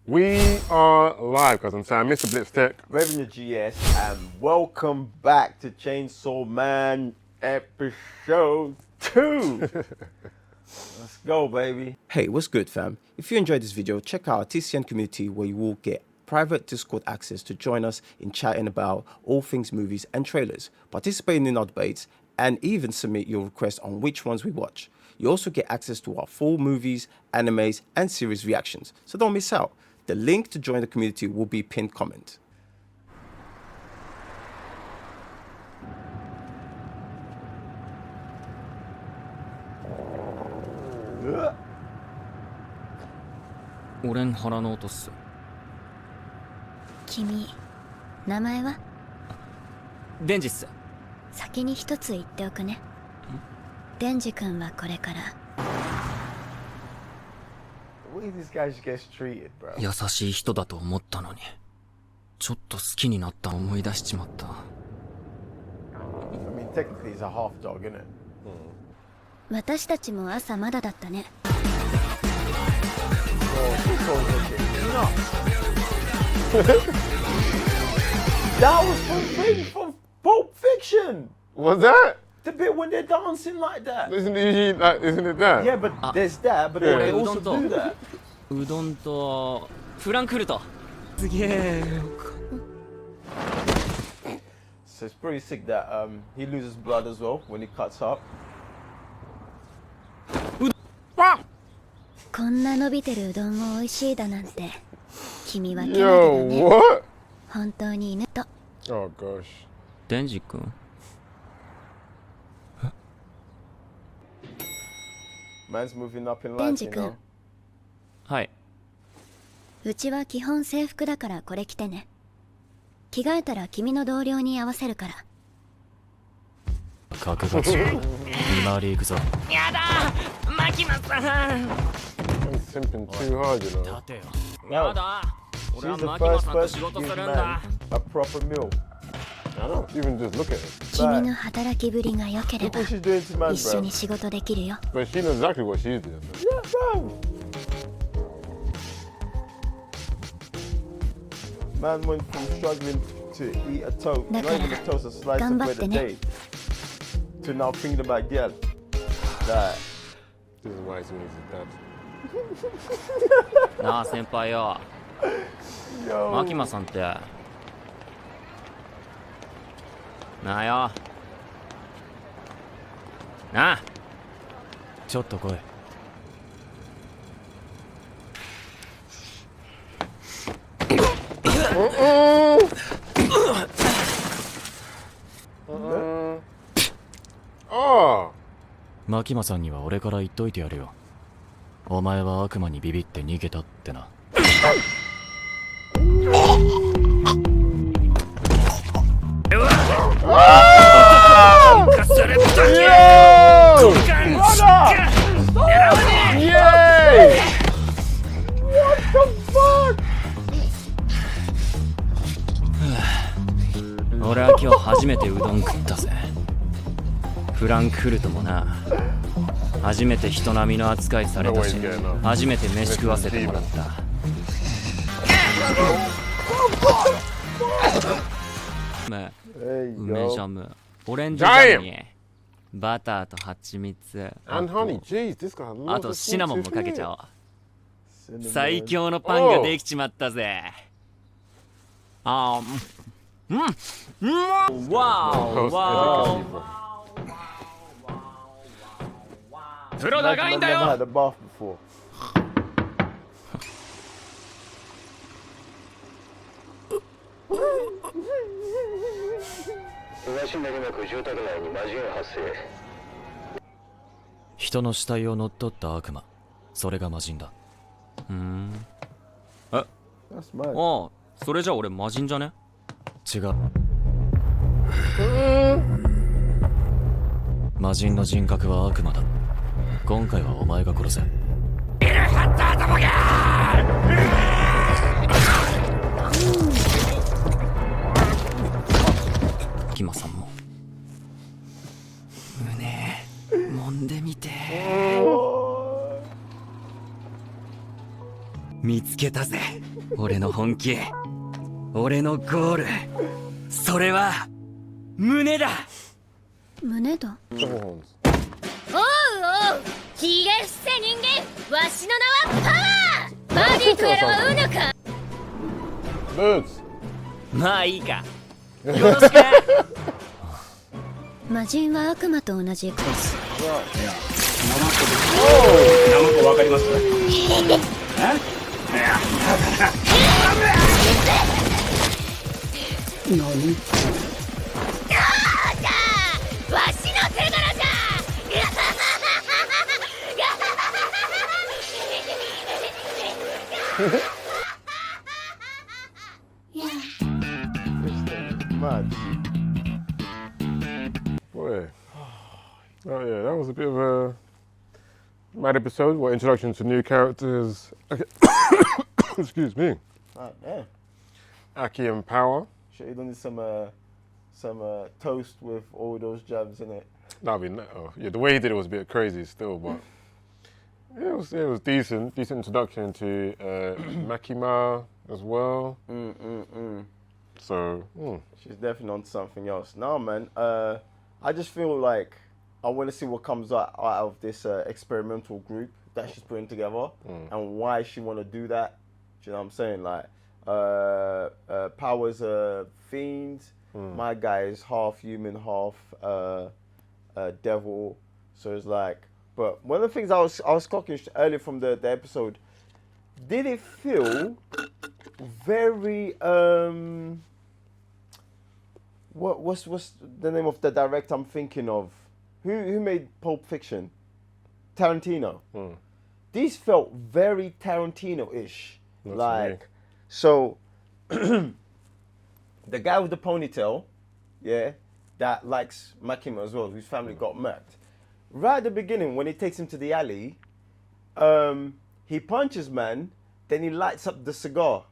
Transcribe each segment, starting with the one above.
We are live, because I'm saying Mr. Blitz Tech. Revenue GS, and welcome back to Chensō Man episode 2. Let's go, baby. Hey, what's good, fam? If you enjoyed this video, check out our TCN community where you will get private Discord access to join us in chatting about all things movies and trailers, participating in our debates, and even submit your requests on which ones we watch. You also get access to our full movies, animes, and series reactions, so don't miss out. The link to join the community will be pinned comment. Oren hara no oto su. Kimi, 名前は? Denji っす。先に一つ言っておくね。デンジ君はこれから。優しい人だと思ったのに、ちょっと好きになった思い出しちまった。私たちも朝まだだったね。That was from Pulp Fiction. Was that? The bit when they're dancing like that. Isn't it that? Yeah, but there's that, but they also do that. うどんとフランクフルト。すげえ。So it's pretty sick that he loses blood as well when he cuts up. こんな伸びてるうどんも美味しいだなんて。君はキャラだ Yo, ね。 what? 本当に犬と。 Oh gosh. デンジ君。Man's moving up in デン life, ジ you 君 know.。はい。うちは基本制服だからこれ着てね。着替えたら君の同僚に合わせるから。覚悟しろ。今リ行くぞ。やだー、マキマさん。I'm simping too hard, you know. 立てよ。やだ。俺 She's は the マキマ first さんと person 仕 to 事 give するん man だ。 a proper meal. I don't even just look at it. 君の働きぶりが良けれ Look ば what she's doing to man, 一緒 bro. に仕事できるよ。 But she knows exactly what she's doing. Yeah, bro. Man went from struggling to eat a toast, not even a toast, a slice of bread a day, to now thinking about girl. That. This is why he's doing his dad. なあ先輩よ。マキマさんって。なあよ。なあ。ちょっと来い。Oh! マキマさんには俺から言っといてやるよ。お前は悪魔にビビって逃げたってな。俺は今日初めてうどん食ったぜ。フランクフルトもな。初めて人並みの扱いされたし、初めて飯食わせてもらった。梅ジャム、オレンジジャムにバターと蜂蜜、And honey, jeez, this guy loves あとシナモンもかけちゃおう。 Cinnamon. 最強のパンができちまったぜ。あー、わーわー。風呂長いんだ Never よ。 had a bath before. 人の死体を乗っ取った悪魔、それが魔人だ。え、 That's mad. ああ、それじゃ俺魔人じゃね？違う。魔人の人格は悪魔だ。今回はお前が殺せ。キマさんも胸揉んでみて。見つけたぜ。俺の本気。俺のゴール。それは胸だ。胸だ。 Double horns. おうおう、ひげ伏せ人間、わしの名はパワー。バディとやらはうぬか。 Birds. まあいいか。よろしく。魔人は悪魔と同じクラス。ナマコわかります？わしの手柄じゃ。 Mad. Boy. Oh yeah, that was a bit of a mad episode. What introduction to new characters? Okay. Excuse me. Right, yeah. Aki and Power. Should have done some toast with all those jabs in it. That'd be yeah. The way he did it was a bit crazy still, but yeah, it was decent. Decent introduction to Makima as well. So She's definitely on something else. No, man. I just feel like I want to see what comes out of this experimental group that she's putting together and why she want to do that. Do you know what I'm saying? Like, Power's a fiend. My guy is half human, half devil. So it's like, but one of the things I was clocking earlier from the episode, did it feel very what's the name of the director I'm thinking of? Who made Pulp Fiction? Tarantino. These felt very Tarantino-ish. That's like me. So the guy with the ponytail, yeah, that likes Makima as well, whose family got murked. Right at the beginning, when he takes him to the alley, he punches man, then he lights up the cigar.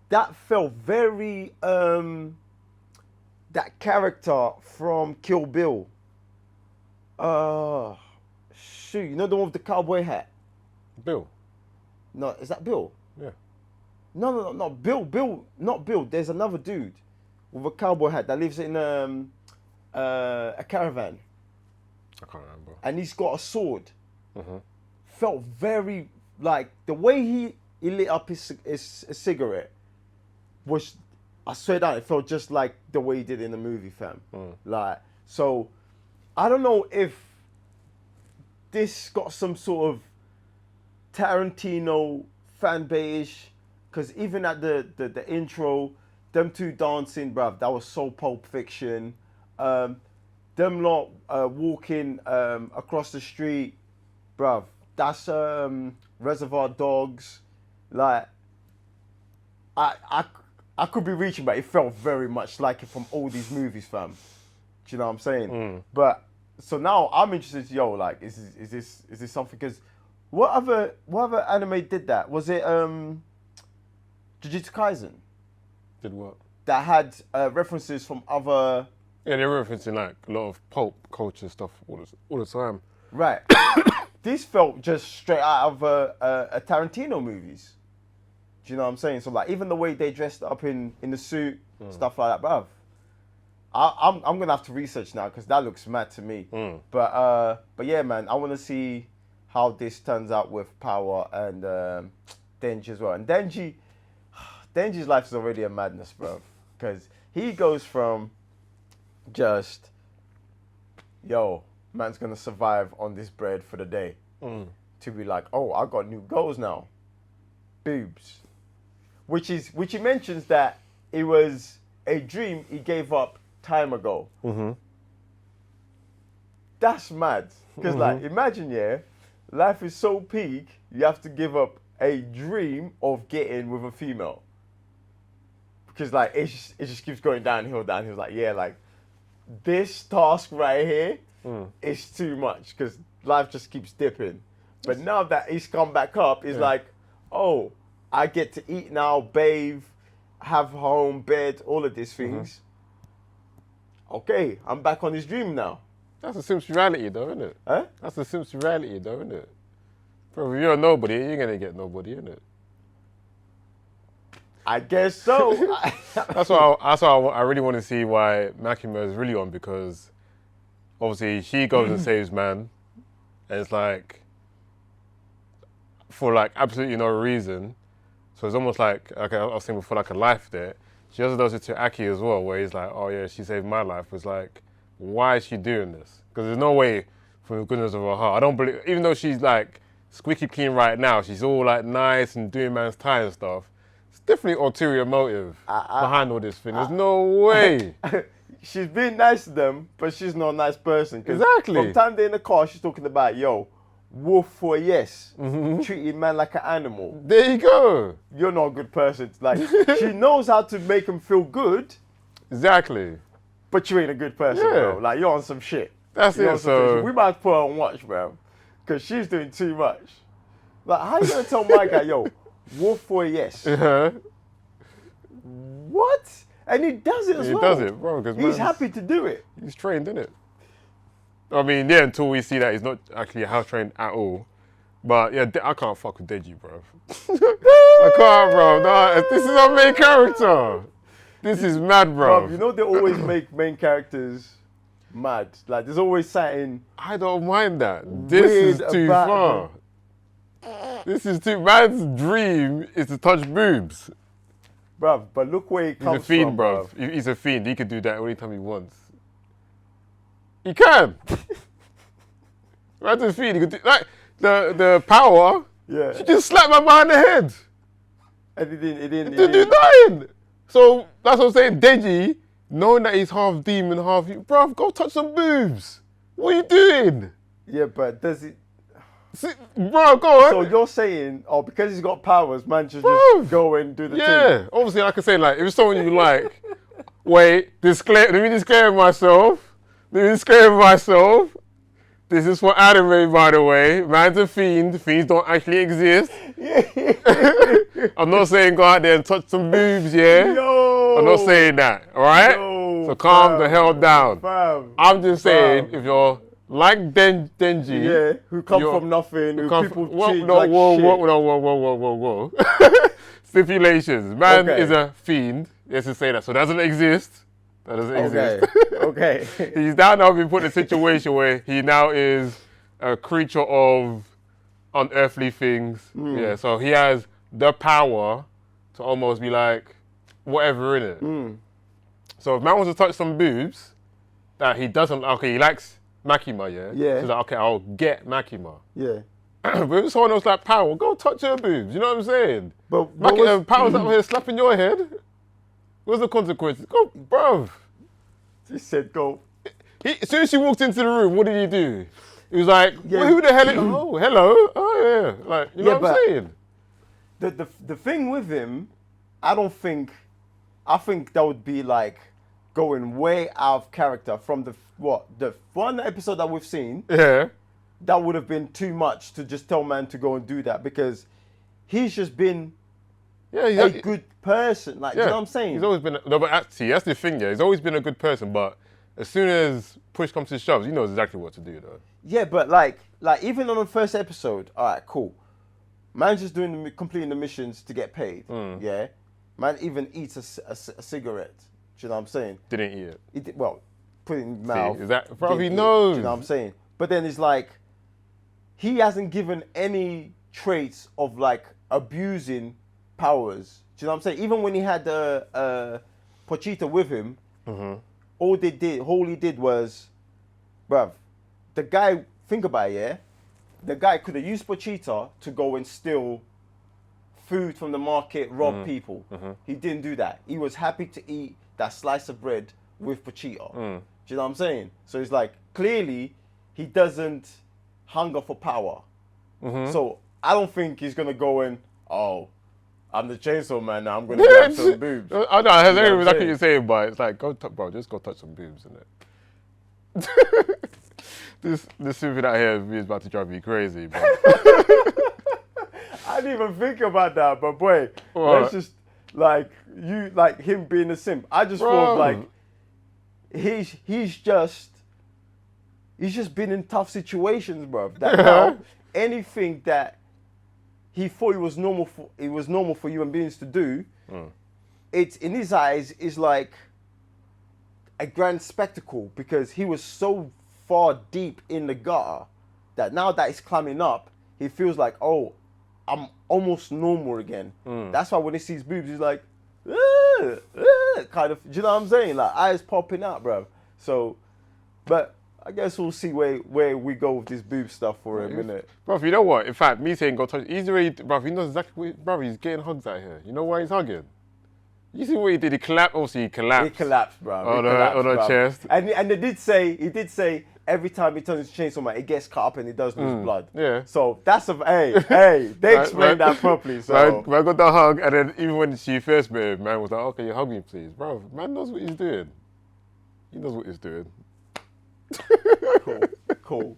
That felt very that character from Kill Bill. Shoot, you know the one with the cowboy hat? Bill. No, is that Bill? Yeah. No, not Bill. Not Bill. There's another dude with a cowboy hat that lives in a caravan, I can't remember. and he's got a sword. Felt very like the way he lit up his cigarette was. I swear down, it felt just like the way he did in the movie, fam. Like, so I don't know if this got some sort of Tarantino fan base, because even at the intro, them two dancing, bruv, that was so Pulp Fiction. Them lot walking across the street, bruv, that's Reservoir Dogs. Like, I could be reaching, but it felt very much like it from all these movies, fam. Do you know what I'm saying? But so now I'm interested. Yo, like, is this something? Because what other anime did that? Was it Jujutsu Kaisen Did what? that had references from other? Yeah, they're referencing like a lot of pulp culture stuff all the time. Right. This felt just straight out of a Tarantino movies. Do you know what I'm saying? So like even the way they dressed up in the suit, stuff like that, bruv. I'm gonna have to research now because that looks mad to me. But yeah, man, I want to see how this turns out with Power and Denji as well. And Denji's life is already a madness, bro, because he goes from just yo, man's gonna survive on this bread for the day to be like, oh, I got new goals now, boobs. Which he mentions that it was a dream he gave up time ago. That's mad. Because like, imagine, yeah, life is so peak, you have to give up a dream of getting with a female. Because like, it just keeps going downhill. Like, yeah, like, this task right here is too much because life just keeps dipping. But now that he's come back up, it's like, oh, I get to eat now, bathe, have home, bed, all of these things. Okay, I'm back on this dream now. That's a Simp's reality, though, isn't it? Huh? That's a Simp's reality, though, isn't it? Bro, if you're nobody, you're gonna get nobody, isn't it? I guess so. That's why I really want to see why Makima is really on, because obviously she goes and saves Man, and it's like for like absolutely no reason. So it's almost like, okay, I was saying before, like a life there. She also does it to Aki as well, where he's like, oh yeah, she saved my life. It's like, why is she doing this? Because there's no way, from the goodness of her heart, I don't believe, even though she's like squeaky clean right now, she's all like nice and doing Man's tie and stuff. It's definitely ulterior motive behind all this thing. There's no way. She's being nice to them, but she's not a nice person. Exactly. From the time they're in the car, she's talking about, yo, wolf for yes, treating Man like an animal. There you go. You're not a good person. Like, she knows how to make him feel good, Exactly. but you ain't a good person, bro. Like, you're on some shit. That's You're on it. some shit. So We might put her on watch, bro, because she's doing too much. Like, how you gonna tell my guy, yo, wolf for yes? What? And he does it as well. He does it, bro. Because He's happy to do it. He's trained, isn't it? I mean, yeah, until we see that he's not actually house trained at all. But yeah, I can't fuck with Denji, bro. I can't, bro. No, this is our main character. This is mad, bro. You know they always make main characters mad. Like, there's always something. I don't mind that. This is too far. This is too. Man's dream is to touch boobs. Bruv, but look where he comes He's a fiend, from, bro. He's a fiend. He can do that anytime he wants. He can. Man's a fiend. He could do, like the power. Yeah. She just slapped my behind the head. And he didn't Do nothing. So that's what I'm saying. Denji, knowing that he's half demon, half bruv, go touch some boobs. What are you doing? Yeah, but does it? Bro, go on. So you're saying, oh, because he's got powers, man should Bro. just go and do the thing? Yeah, obviously, like I say, like if it's someone you like, wait, let me disclaim myself. This is for anime, by the way. Man's a fiend. Fiends don't actually exist. I'm not saying go out there and touch some boobs, yeah? Yo, I'm not saying that, all right? Yo, So calm fam, the hell down. fam, I'm just saying, fam. if you're like Denji, Yeah, who come you're- from nothing, who come people from- treat like shit. whoa. Stipulations. Man Okay. is a fiend. Let's just say that. So it doesn't exist. That doesn't exist. Okay. He's now been put in a situation where he now is a creature of unearthly things. Yeah, so he has the power to almost be like whatever in it. So if man wants to touch some boobs that he doesn't, okay, he likes Makima, yeah? Yeah. So he's like, okay, I'll get Makima. Yeah. But if someone else like Power, go touch her boobs. You know what I'm saying? But what was- Power's up here slapping your head. What's the consequences? Go, bruv. He said go. As soon as she walked into the room, what did he do? He was like, Yeah. well, who the hell is... Oh, hello. Oh, yeah. Like, you know what I'm but- saying? The thing with him, I think that would be like going way out of character from the one episode that we've seen. Yeah. That would have been too much to just tell man to go and do that, because he's just been Yeah, a good person. Like, yeah. you know what I'm saying? He's always been... No, but actually, that's the thing, yeah. He's always been a good person, but as soon as push comes to shove, he knows exactly what to do, though. Yeah, but like even on the first episode, all right, cool. Man's just completing the missions to get paid. Yeah, man even eats a cigarette. Do you know what I'm saying? Didn't eat it. He did, well, put it in his mouth. Is that... Bro, didn't he eat it. knows. Do you know what I'm saying? But then it's like he hasn't given any traits of like abusing powers. Do you know what I'm saying? Even when he had Pochita with him, all he did was, bruv, the guy, think about it, yeah? The guy could have used Pochita to go and steal food from the market, rob people. He didn't do that. He was happy to eat that slice of bread with Pochita. Do you know what I'm saying? So it's like, clearly, he doesn't hunger for power. So I don't think he's going to go and, oh, I'm the Chensō Man now, I'm going to grab some boobs. I know, I what know I'm exactly what saying? you're saying, but it's like, bro, just go touch some boobs, innit? This stupid out here is about to drive me crazy, bro. I didn't even think about that, but boy, What? that's just like him being a simp. I just Bro. thought like he's just he's just been in tough situations, bro. That now anything that he thought it was normal for human beings to do, it's in his eyes is like a grand spectacle because he was so far deep in the gutter that now that he's climbing up, he feels like, oh, I'm almost normal again. That's why when he sees boobs, he's like, kind of, do you know what I'm saying? Like eyes popping out, bro. So, but I guess we'll see where we go with this boob stuff for a minute. Bro, you know what? In fact, me saying go touch, he's already, bro, he knows exactly, bro, he's getting hugs out here. You know why he's hugging? You see what he did? He collapsed. Obviously, he collapsed. He collapsed, bro. On the chest. And he did say every time he turns into Chensō Man, it gets cut up and he does lose blood. Yeah. So that's hey, they explained that properly. So man got the hug, and then even when she first met him, man was like, "Okay, you hug me, please, bro." Man knows what he's doing. He knows what he's doing. Cool.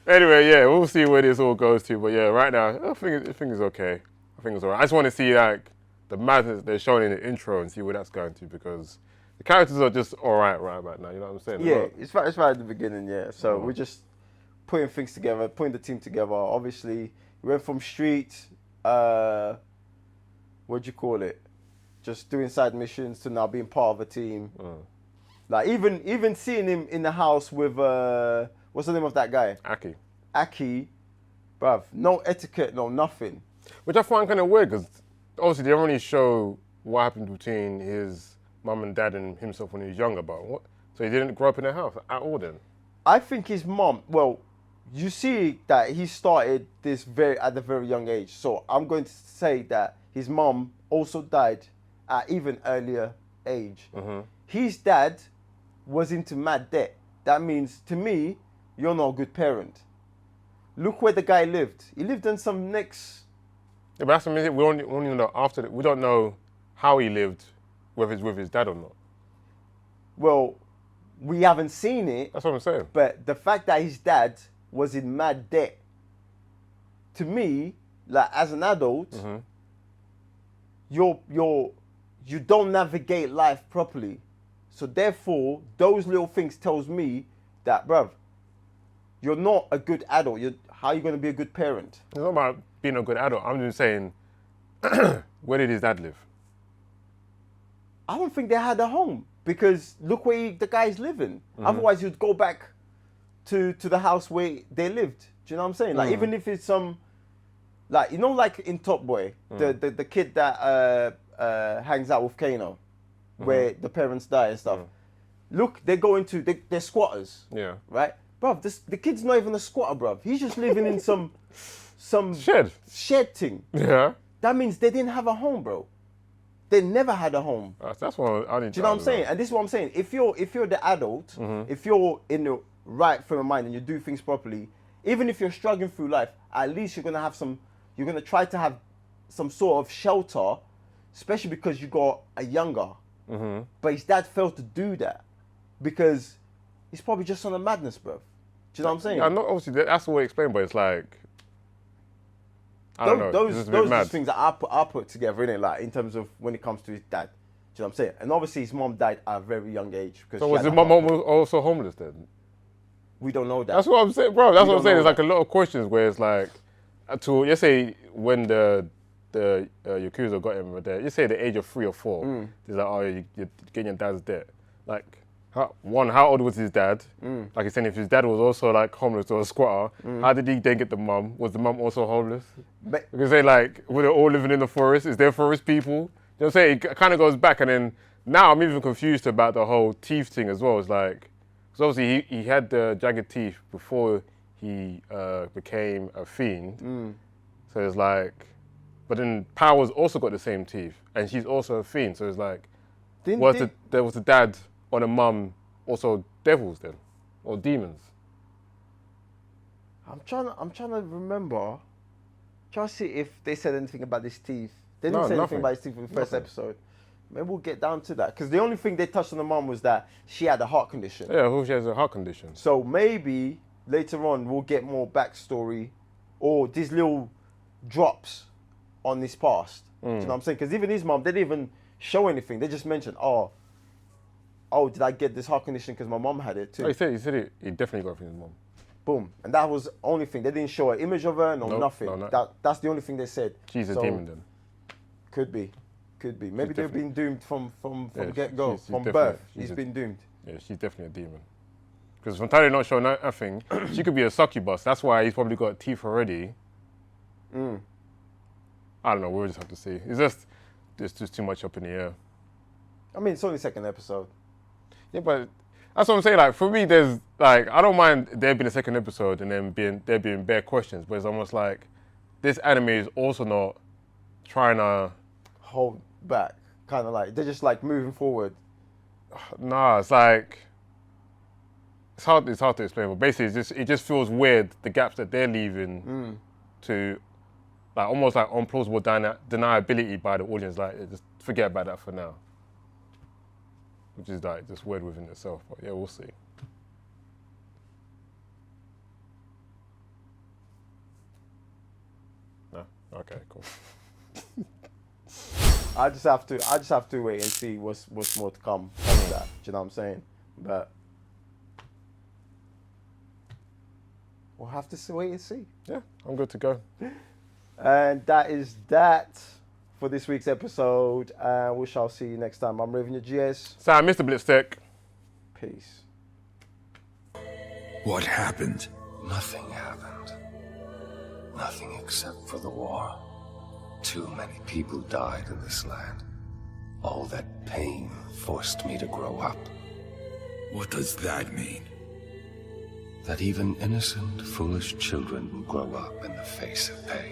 Anyway, yeah, we'll see where this all goes to. But yeah, right now, I think it's okay. I think it's alright. I just want to see like the madness they're showing in the intro and see where that's going to, because the characters are just alright right about now. You know what I'm saying? Yeah, it's right at the beginning. Yeah, so we're just putting things together, putting the team together. Obviously, we went from street, what'd you call it? Just doing side missions to now being part of a team. Like even seeing him in the house with what's the name of that guy? Aki, bruv, no etiquette, no nothing. Which I find kind of weird because obviously they don't really show what happened between his mum and dad and himself when he was younger. But what? So he didn't grow up in a house at all then? I think his mum. Well, you see that he started this at a very young age. So I'm going to say that his mum also died at even earlier age. His dad was into mad debt. That means to me, you're not a good parent. Look where the guy lived. He lived in some next. Yeah, but that's the thing. We only know after that. We don't know how he lived, whether it's with his dad or not. Well, we haven't seen it. That's what I'm saying. But the fact that his dad was in mad debt, to me, like as an adult, you don't navigate life properly. So therefore, those little things tells me that, bruv, you're not a good adult. How are you going to be a good parent? It's not about being a good adult. I'm just saying, where did his dad live? I don't think they had a home because look where the guy's living. Otherwise, you'd go back to the house where they lived. Do you know what I'm saying? Like even if it's some, like you know, like in Top Boy, the kid that hangs out with Kano, where the parents die and stuff. Look, they go into they're squatters. Yeah. Right, bruv. The kid's not even a squatter, bruv. He's just living in some shed thing. Yeah. That means they didn't have a home, bro. They never had a home. That's what I need. Do you know what I'm saying? And this is what I'm saying. If you're the adult, if you're in the right frame of mind and you do things properly, even if you're struggling through life, at least you're gonna try to have some sort of shelter, especially because you got a younger. But his dad failed to do that because he's probably just on a madness, bro. Do you know what I'm saying? Yeah, obviously that's the way explained, but it's like I don't know. Those are things that I put together, innit? Like in terms of when it comes to his dad. Do you know what I'm saying? And obviously his mom died at a very young age. So was his mom also homeless then? We don't know that. That's what I'm saying, bro. That's what I'm saying. There's like a lot of questions where it's like, let's say when the Yakuza got him there, you say the age of 3 or 4, he's like, oh, you're getting your dad's debt. Like, how old was his dad? Like he's saying, if his dad was also like homeless or a squatter, how did he then get the mum? Was the mum also homeless? Because they like, were they all living in the forest? Is there forest people? You know what I'm saying? It kind of goes back, and then now I'm even confused about the whole teeth thing as well. It's like, because obviously he had the jagged teeth before he became a fiend. So it's like, but then Power's also got the same teeth, and she's also a fiend. So it's like, was the dad or the mum also devils then, or demons? I'm trying to remember. Trying to see if they said anything about his teeth. They didn't say anything about his teeth in the first episode. Maybe we'll get down to that, because the only thing they touched on the mum was that she had a heart condition. Yeah, she has a heart condition. So maybe later on we'll get more backstory or these little drops on his past. Do you know what I'm saying? Because even his mum, they didn't even show anything. They just mentioned, oh, oh, did I get this heart condition because my mom had it too? Oh, he said he definitely got it from his mom. Boom. And that was the only thing. They didn't show an image of her, Nope, nothing. no. That's the only thing they said. She's a demon then. Could be. Maybe they've been doomed from get-go, she's from definitely- birth. she's He's a- been doomed. Yeah, she's definitely a demon. Because from Tyler not showing nothing, she could be a succubus. That's why he's probably got teeth already. I don't know. We'll just have to see. It's just too much up in the air. I mean, it's only second episode. Yeah, but that's what I'm saying. Like for me, there's like I don't mind there being a second episode and then there being bare questions, but it's almost like this anime is also not trying to Hold back, kind of like they're just like moving forward. Nah, it's like it's hard to explain. But basically, it just feels weird the gaps that they're leaving to like almost like unplausible deniability by the audience. Like just forget about that for now, which is like just weird within itself. But yeah, we'll see. No, okay, cool. I just have to wait and see what's more to come from that. Do you know what I'm saying? But we'll have to wait and see. Yeah, I'm good to go. And that is that for this week's episode. And we shall see you next time. I'm Raven, your GS. So, Mr. Blitztech. Peace. What happened? Nothing happened. Nothing except for the war. Too many people died in this land. All that pain forced me to grow up. What does that mean? That even innocent, foolish children will grow up in the face of pain.